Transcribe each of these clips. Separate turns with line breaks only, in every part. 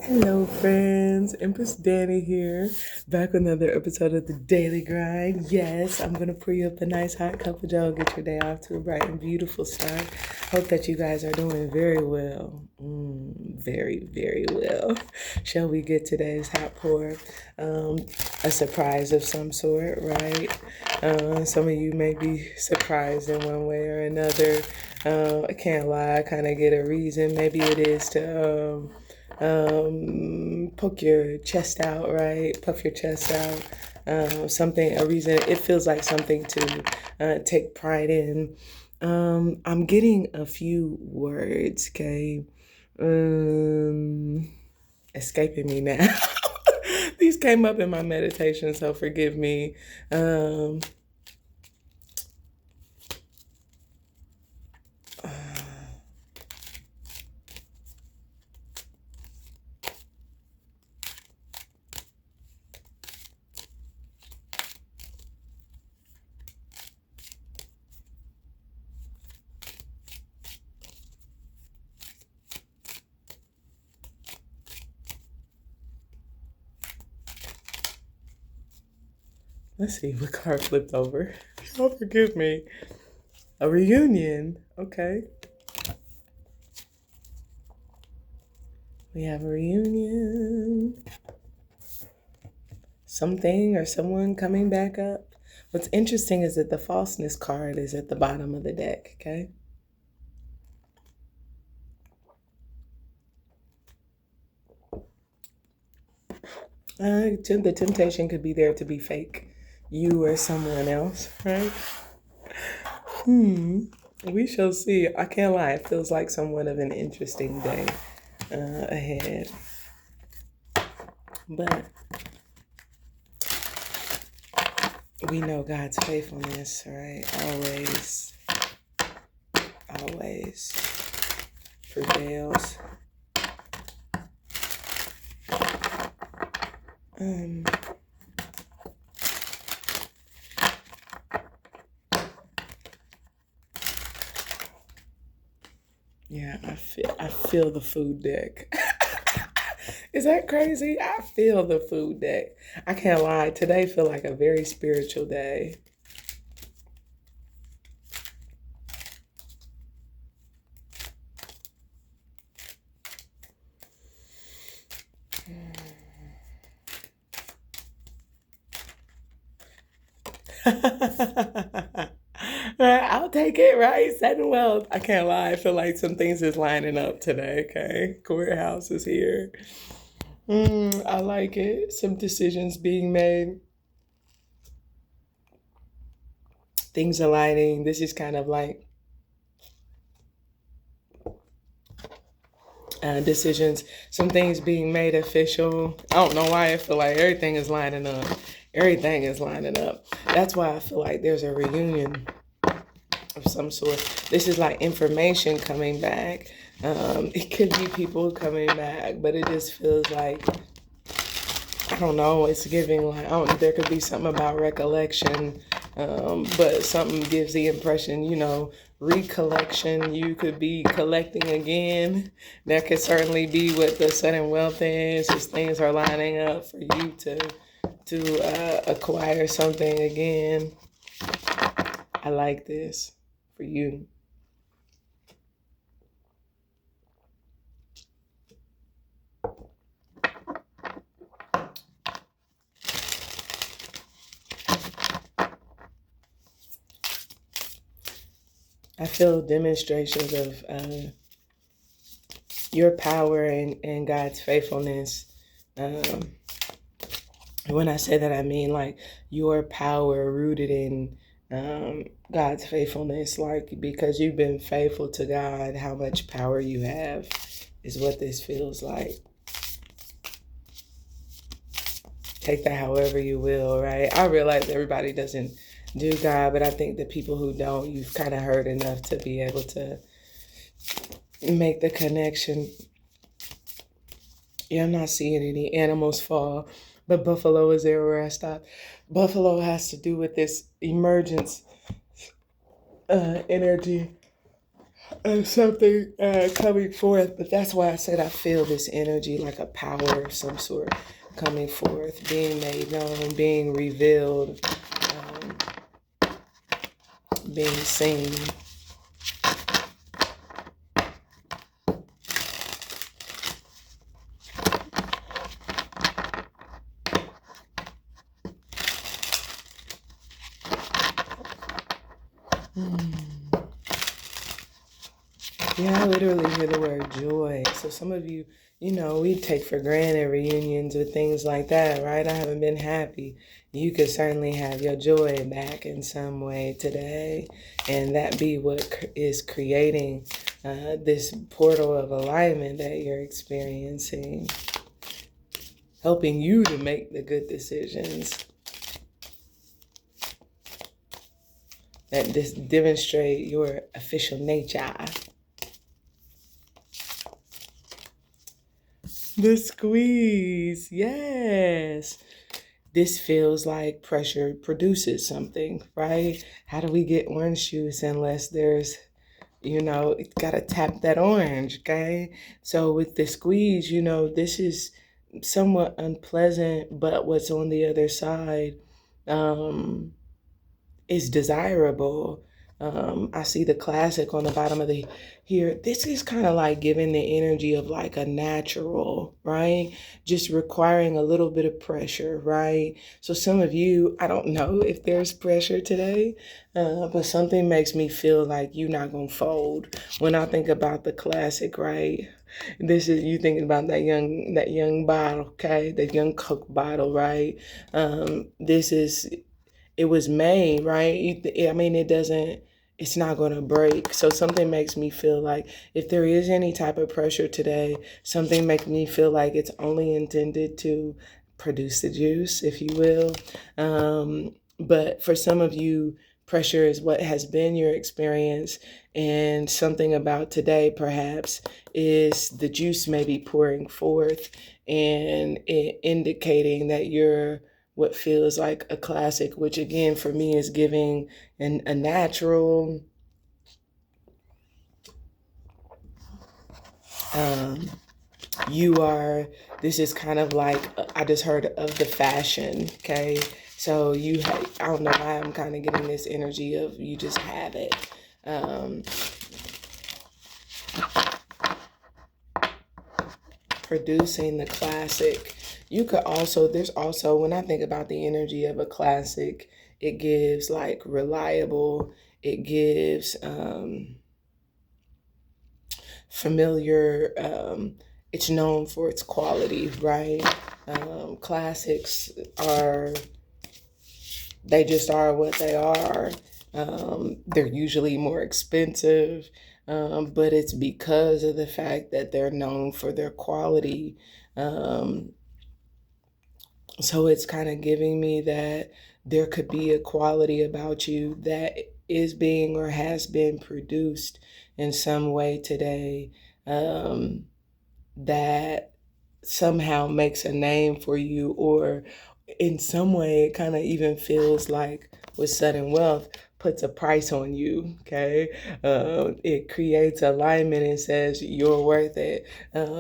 Hello, friends. Empress Dannie here, back with another episode of the Daily Grind. Yes, I'm gonna pour you up a nice hot cup of joe, get your day off to a bright and beautiful start. Hope that you guys are doing very well. Very, very well. Shall we get today's hot pour? Um, a surprise of some sort, right? Some of you may be surprised in one way or another. I can't lie, I kind of get a reason. Maybe it is to poke your chest out, right? Puff your chest out. Something, a reason, it feels like something to take pride in. I'm getting a few words, okay? Um, Escaping me now. These came up in my meditation, so forgive me. Um, let's see what card flipped over. Oh, forgive me. A reunion. Okay. We have a reunion. Something or someone coming back up. What's interesting is that the falseness card is at the bottom of the deck, okay? The temptation could be there to be fake. You or someone else, right? We shall see. I can't lie. It feels like somewhat of an interesting day ahead. But we know God's faithfulness, right? Always prevails. Um, yeah, I feel the food deck. Is that crazy? I feel the food deck. I can't lie. Today feel like a very spiritual day. I'll take it, right? Setting wealth. I can't lie. I feel like some things is lining up today, okay? Courthouse is here. I like it. Some decisions being made, things aligning. This is kind of like decisions, some things being made official. I don't know why I feel like everything is lining up. Everything is lining up. That's why I feel like there's a reunion of some sort. This is like information coming back. It could be people coming back, but it just feels like, I don't know, it's giving like, I don't know, there could be something about recollection, but something gives the impression, recollection, you could be collecting again. That could certainly be what the sudden wealth is things are lining up for you to acquire something again. I like this for you. I feel demonstrations of your power and God's faithfulness. Um, when I say that, I mean like your power rooted in God's faithfulness, like because you've been faithful to God, how much power you have is what this feels like. Take that however you will, right? I realize everybody doesn't do God, but I think the people who don't, you've kind of heard enough to be able to make the connection. Yeah, I'm not seeing any animals fall, but buffalo is there where I stopped. Buffalo has to do with this emergence energy. something coming forth. But that's why I said I feel this energy like a power of some sort coming forth, being made known, being revealed, being seen. Yeah, I literally hear the word joy. So some of you, we take for granted reunions or things like that, right? I haven't been happy. You could certainly have your joy back in some way today, and that be what is creating this portal of alignment that you're experiencing, helping you to make the good decisions that demonstrate your official nature. The squeeze, yes. This feels like pressure produces something, right? How do we get orange juice unless there's, it's got to tap that orange, okay? So with the squeeze, this is somewhat unpleasant, but what's on the other side um, is desirable. I see the classic on the bottom of the here. This is kind of like giving the energy of like a natural, right? Just requiring a little bit of pressure, right? So some of you, I don't know if there's pressure today, but something makes me feel like you're not gonna fold. When I think about the classic, right? This is you thinking about that young bottle, okay? That young Coke bottle, right? This is it was made, right? I mean, it's not going to break. So something makes me feel like if there is any type of pressure today, something makes me feel like it's only intended to produce the juice, if you will. But for some of you, pressure is what has been your experience. And something about today, perhaps, is the juice may be pouring forth and indicating that you're what feels like a classic, which again for me is giving a natural um, you are this is kind of like I just heard of the fashion, okay? So I don't know why I'm kind of getting this energy of you just have it. um, Producing the classic. You could also, there's also, when I think about the energy of a classic, it gives like reliable, it gives familiar, it's known for its quality, right? Classics are, they just are what they are. They're usually more expensive, but it's because of the fact that they're known for their quality. Um, so it's kind of giving me that there could be a quality about you that is being or has been produced in some way today, that somehow makes a name for you, or in some way it kind of even feels like with sudden wealth puts a price on you, okay? It creates alignment and says you're worth it.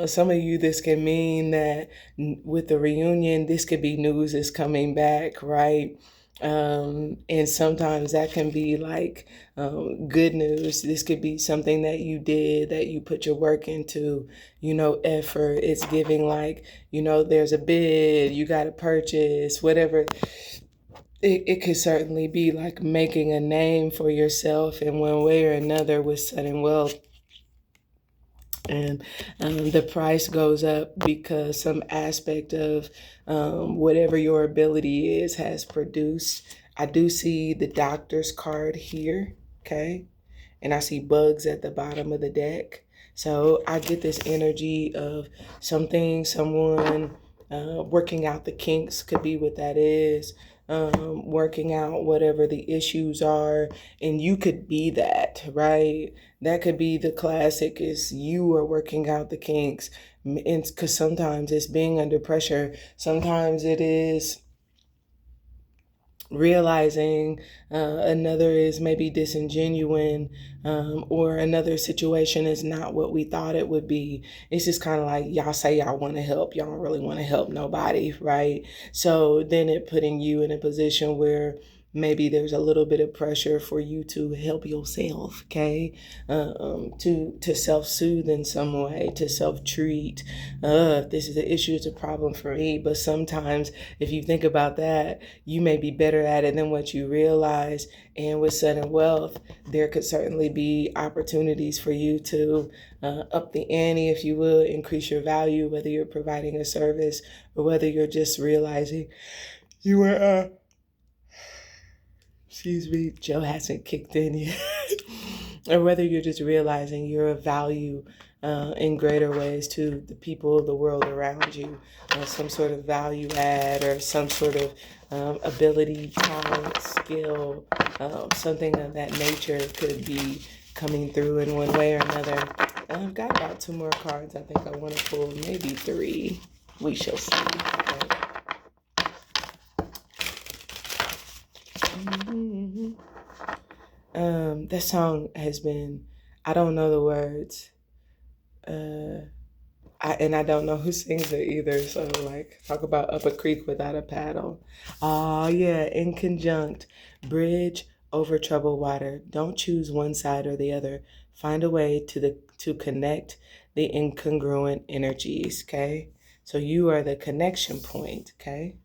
Some of you, this can mean that with the reunion, this could be news is coming back, right? And sometimes that can be like good news. This could be something that you did, that you put your work into, effort. It's giving like, there's a bid, you got to purchase, whatever. It could certainly be like making a name for yourself in one way or another with sudden wealth. And the price goes up because some aspect of whatever your ability is has produced. I do see the doctor's card here, okay? And I see bugs at the bottom of the deck. So I get this energy of someone working out the kinks could be what that is. Working out whatever the issues are, and you could be that, right? That could be the classic is you are working out the kinks. And because sometimes it's being under pressure, sometimes it is realizing another is maybe disingenuine, or another situation is not what we thought it would be. It's just kind of like y'all say y'all want to help, y'all don't really want to help nobody, right? So then it putting you in a position where maybe there's a little bit of pressure for you to help yourself, okay? To self-soothe in some way, to self-treat. This is an issue, it's a problem for me. But sometimes if you think about that, you may be better at it than what you realize. And with sudden wealth, there could certainly be opportunities for you to up the ante, if you will, increase your value, whether you're providing a service or whether you're just realizing you are excuse me, Joe hasn't kicked in yet. Or whether you're just realizing you're of value in greater ways to the people, the world around you, some sort of value add or some sort of ability, talent, skill, something of that nature could be coming through in one way or another. I've got about 2 more cards I think I want to pull, maybe 3. We shall see. Okay. That song has been, I don't know the words, and I don't know who sings it either. So like, talk about up a creek without a paddle. Oh yeah, in conjunct, bridge over troubled water. Don't choose one side or the other. Find a way to connect the incongruent energies. Okay, so you are the connection point. Okay,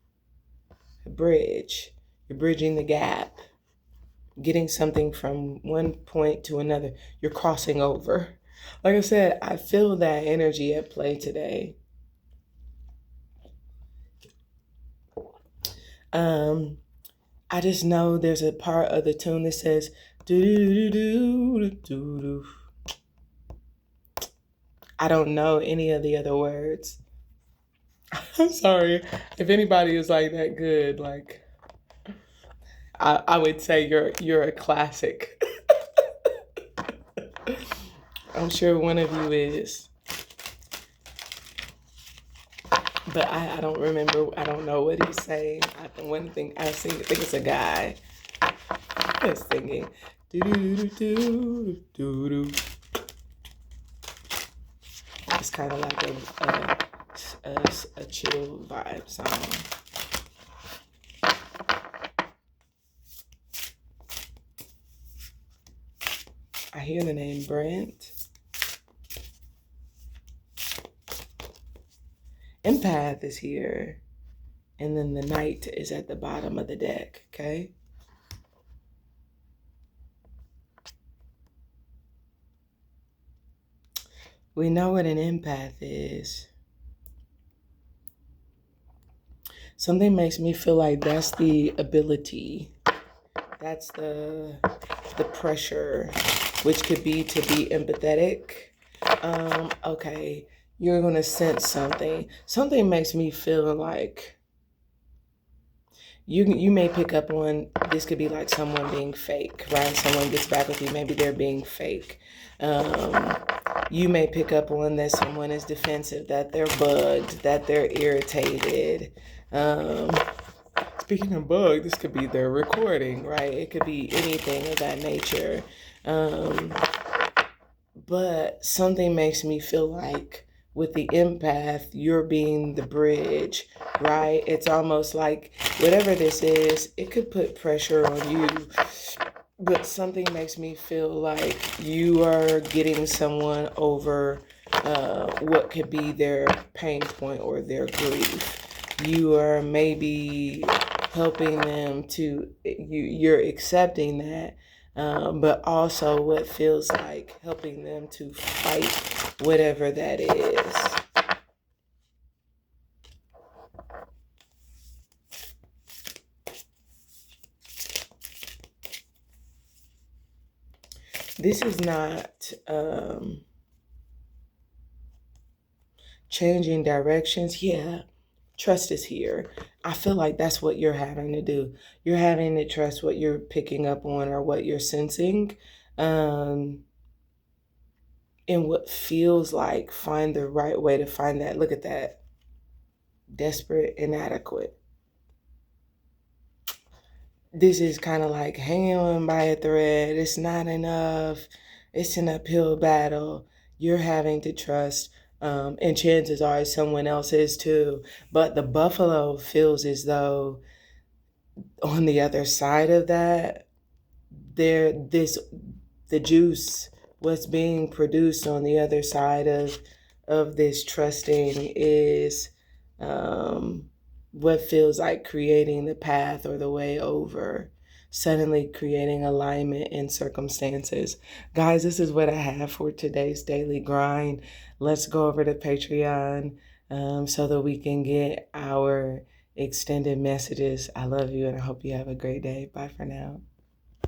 a bridge. You're bridging the gap, getting something from one point to another. You're crossing over. Like I said, I feel that energy at play today. I just know there's a part of the tune that says do do do do do do. I don't know any of the other words. I'm sorry if anybody is like that good. Like I would say you're a classic. I'm sure one of you is. But I don't remember. I don't know what he's saying. One thing I think it's a guy that's singing. Do do do do do do. It's kind of like a chill vibe song. I hear the name Brent. Empath is here. And then the knight is at the bottom of the deck, okay? We know what an empath is. Something makes me feel like that's the ability. That's the pressure, which could be to be empathetic. Okay, you're gonna sense something. Something makes me feel like you may pick up on, this could be like someone being fake, right? Someone gets back with you, maybe they're being fake. You may pick up on that someone is defensive, that they're bugged, that they're irritated. Speaking of bug, this could be their recording, right? It could be anything of that nature. But something makes me feel like with the empath, you're being the bridge, right? It's almost like whatever this is, it could put pressure on you. But something makes me feel like you are getting someone over what could be their pain point or their grief. You are maybe helping them to, you're accepting that, but also what feels like helping them to fight whatever that is. This is not changing directions. Yeah, trust is here. I feel like that's what you're having to do. You're having to trust what you're picking up on or what you're sensing. And what feels like, find the right way to find that. Look at that. Desperate, inadequate. this is kind of like hanging on by a thread. It's not enough. It's an uphill battle. You're having to trust, and chances are someone else is too. But the buffalo feels as though on the other side of that, the juice, what's being produced on the other side of this trusting is, um, what feels like creating the path or the way over, suddenly creating alignment in circumstances. Guys, this is what I have for today's daily grind. Let's go over to Patreon, so that we can get our extended messages. I love you and I hope you have a great day. Bye for now.